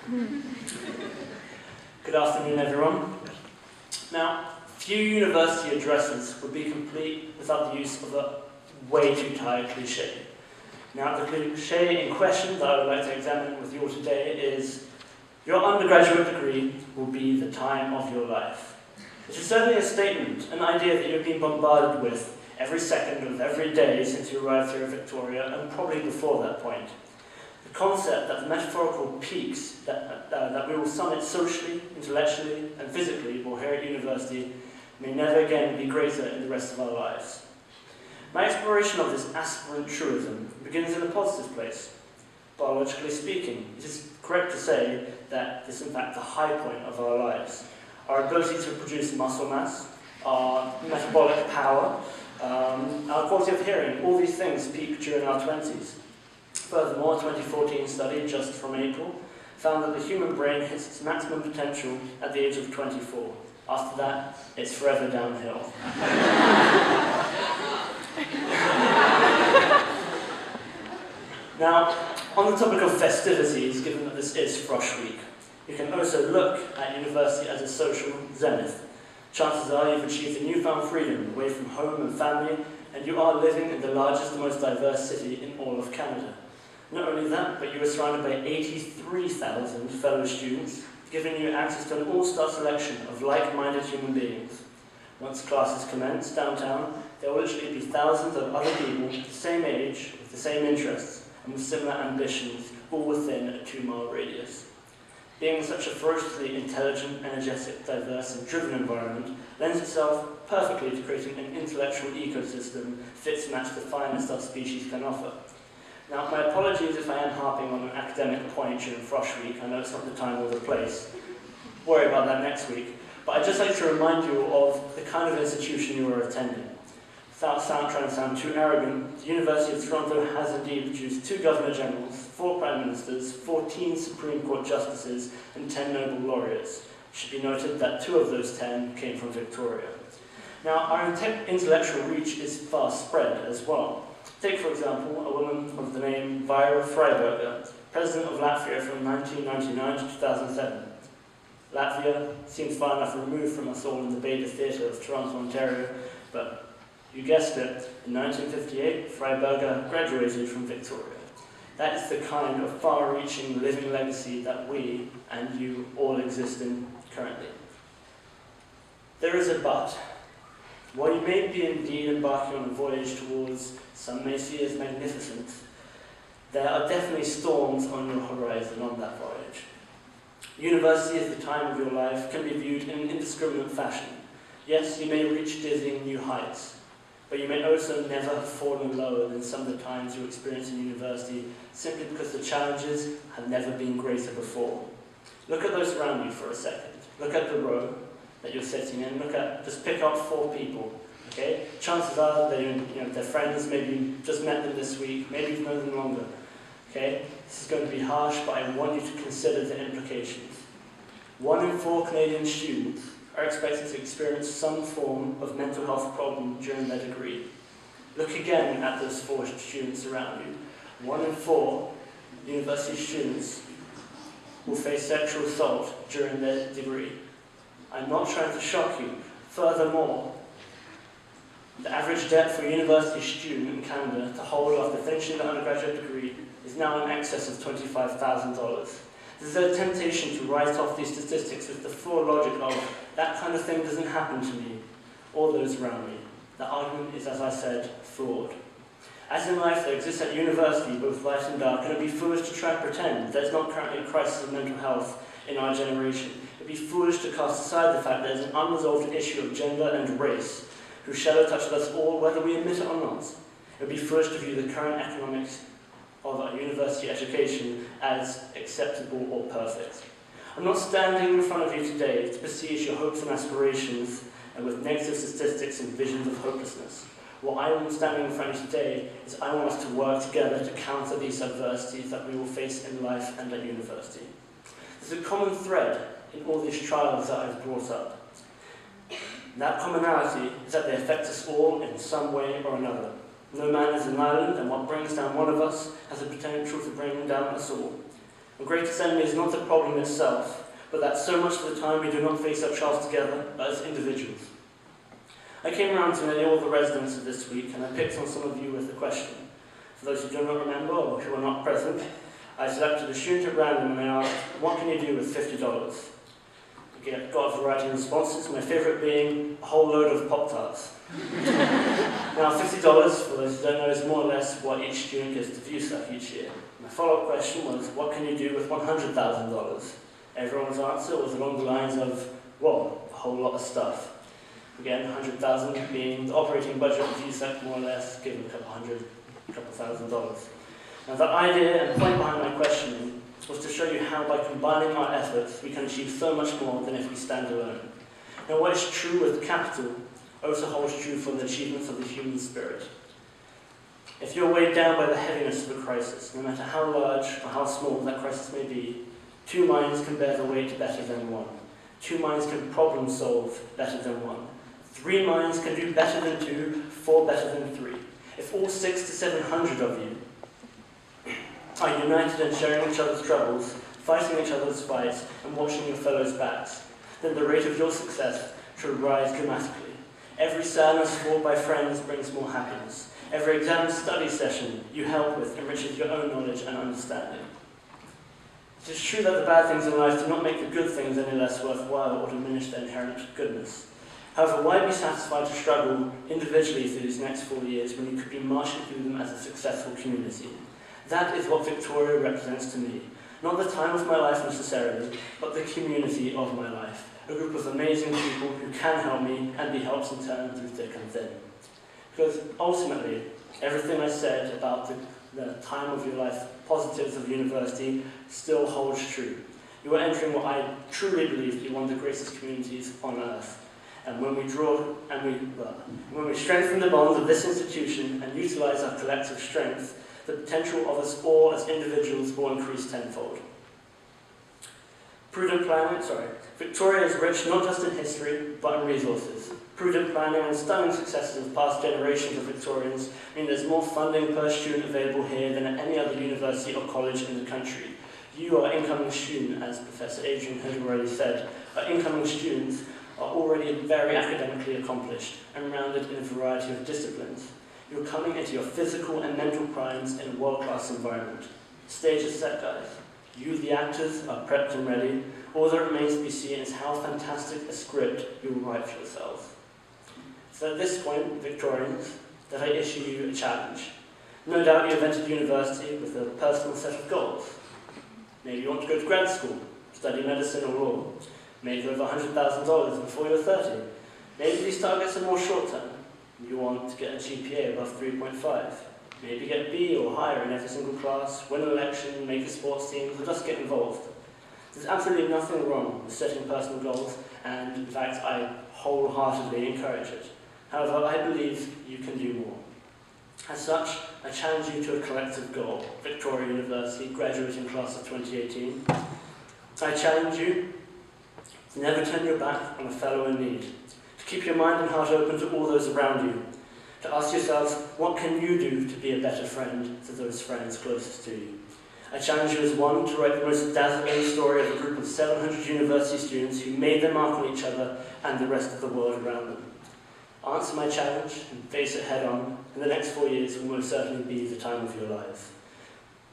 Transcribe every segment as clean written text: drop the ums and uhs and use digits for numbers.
Good afternoon, everyone. Now, few university addresses would be complete without the use of a way too tired cliche. Now, the cliche in question that I would like to examine with you all today is, your undergraduate degree will be the time of your life. It is certainly a statement, an idea that you've been bombarded with every second of every day since you arrived here in Victoria, and probably before that point. The concept that the metaphorical peaks that we will summit socially, intellectually, and physically while here at university may never again be greater in the rest of our lives. My exploration of this aspirant truism begins in a positive place. Biologically speaking, it is correct to say that this is in fact the high point of our lives. Our ability to produce muscle mass, our metabolic power, our quality of hearing, all these things peak during our 20s. Furthermore, a 2014 study, just from April, found that the human brain hits its maximum potential at the age of 24. After that, it's forever downhill. Now, on the topic of festivities, given that this is Frosh Week, you can also look at university as a social zenith. Chances are you've achieved a newfound freedom away from home and family, and you are living in the largest and most diverse city in all of Canada. Not only that, but you are surrounded by 83,000 fellow students, giving you access to an all-star selection of like-minded human beings. Once classes commence downtown, there will literally be thousands of other people the same age, with the same interests, and with similar ambitions, all within a 2-mile radius. Being such a ferociously intelligent, energetic, diverse, and driven environment lends itself perfectly to creating an intellectual ecosystem fit to match the finest our species can offer. Now, my apologies if I am harping on an academic point during Frosh Week. I know it's not the time or the place. Worry about that next week. But I'd just like to remind you of the kind of institution you are attending. Without trying to sound too arrogant, the University of Toronto has indeed produced 2 Governor-Generals, 4 Prime Ministers, 14 Supreme Court Justices, and 10 Nobel Laureates. It should be noted that 2 of those 10 came from Victoria. Now, our intellectual reach is far spread as well. Take, for example, a woman of the name Vera Freiberger, President of Latvia from 1999 to 2007. Latvia seems far enough removed from us all in the Beta Theatre of Toronto, Ontario, but you guessed it, in 1958, Freiberger graduated from Victoria. That is the kind of far-reaching living legacy that we and you all exist in currently. There is a but. While you may be indeed embarking on a voyage towards some may see as magnificent, there are definitely storms on your horizon on that voyage. University as the time of your life can be viewed in an indiscriminate fashion. Yes, you may reach dizzying new heights, but you may also never have fallen lower than some of the times you experience in university, simply because the challenges have never been greater before. Look at those around you for a second. Look at the row that you're sitting in. Just pick up 4 people. Okay? Chances are they're friends, maybe you just met them this week, maybe you've known them longer. Okay? This is going to be harsh, but I want you to consider the implications. 1 in 4 Canadian students are expected to experience some form of mental health problem during their degree. Look again at those 4 students around you. 1 in 4 university students will face sexual assault during their degree. I'm not trying to shock you. Furthermore, the average debt for a university student in Canada to hold after finishing their undergraduate degree is now in excess of $25,000. There's a temptation to write off these statistics with the full logic of, that kind of thing doesn't happen to me, or those around me. The argument is, as I said, flawed. As in life that exists at university, both light and dark, and it would be foolish to try and pretend there's not currently a crisis of mental health in our generation. It would be foolish to cast aside the fact there's an unresolved issue of gender and race, whose shadow touches us all, whether we admit it or not. It would be foolish to view the current economics of our university education as acceptable or perfect. I'm not standing in front of you today to besiege your hopes and aspirations and with negative statistics and visions of hopelessness. What I am standing in front of you today is I want us to work together to counter these adversities that we will face in life and at university. There's a common thread in all these trials that I've brought up. That commonality is that they affect us all in some way or another. No man is an island, and what brings down one of us has the potential to bring down us all. The greatest enemy is not the problem itself, but that so much of the time we do not face our trials together, but as individuals. I came around to nearly all the residents of this week, and I picked on some of you with a question. For those who do not remember or who are not present, I selected a student at random and I asked, what can you do with $50? I got a variety of responses, my favourite being a whole load of Pop-Tarts. Now $50, for those who don't know, is more or less what each student gets to VUSAC each year. My follow-up question was, what can you do with $100,000? Everyone's answer was along the lines of, well, a whole lot of stuff. Again, $100,000 being the operating budget of VUSAC, more or less, given a couple thousand dollars. Now the idea and point behind my questioning was to show you how by combining our efforts we can achieve so much more than if we stand alone. Now what is true with capital also holds true for the achievements of the human spirit. If you're weighed down by the heaviness of a crisis, no matter how large or how small that crisis may be, 2 minds can bear the weight better than 1. 2 minds can problem solve better than 1. 3 minds can do better than 2, 4 better than 3. If all 600 to 700 of you are united in sharing each other's troubles, fighting each other's fights, and watching your fellows' backs, then the rate of your success should rise dramatically. Every sadness fought by friends brings more happiness. Every exam study session you help with enriches your own knowledge and understanding. It is true that the bad things in life do not make the good things any less worthwhile or diminish their inherent goodness. However, why be satisfied to struggle individually through these next 4 years when you could be marching through them as a successful community? That is what Victoria represents to me. Not the time of my life necessarily, but the community of my life. A group of amazing people who can help me and be helped in turn through thick and thin. Because ultimately, everything I said about the time of your life, positives of university, still holds true. You are entering what I truly believe to be one of the greatest communities on earth. And when we strengthen the bonds of this institution and utilize our collective strength, the potential of us all as individuals will increase tenfold. Victoria is rich not just in history, but in resources. Prudent planning and stunning successes of past generations of Victorians mean there's more funding per student available here than at any other university or college in the country. You, our incoming student, as Professor Adrian had already said, our incoming students are already very academically accomplished and rounded in a variety of disciplines. You're coming into your physical and mental primes in a world-class environment. The stage is set, guys. You, the actors, are prepped and ready. All that remains to be seen is how fantastic a script you'll write for yourselves. So at this point, Victorians, that I issue you a challenge. No doubt you've entered university with a personal set of goals. Maybe you want to go to grad school, study medicine or law, make over $100,000 before you're 30. Maybe these targets are more short-term. You want to get a GPA above 3.5. Maybe get B or higher in every single class, win an election, make a sports team, or just get involved. There's absolutely nothing wrong with setting personal goals, and in fact, I wholeheartedly encourage it. However, I believe you can do more. As such, I challenge you to a collective goal, Victoria University, graduating class of 2018. I challenge you to never turn your back on a fellow in need, to keep your mind and heart open to all those around you, to ask yourselves, what can you do to be a better friend to those friends closest to you? I challenge you as one to write the most dazzling story of a group of 700 university students who made their mark on each other and the rest of the world around them. Answer my challenge and face it head on, and the next 4 years will most certainly be the time of your lives.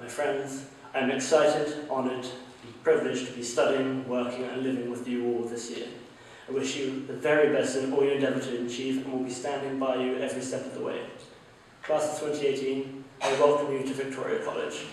My friends, I am excited, honoured, and privileged to be studying, working and living with you all this year. I wish you the very best in all you endeavour to achieve and will be standing by you every step of the way. Class of 2018, I welcome you to Victoria College.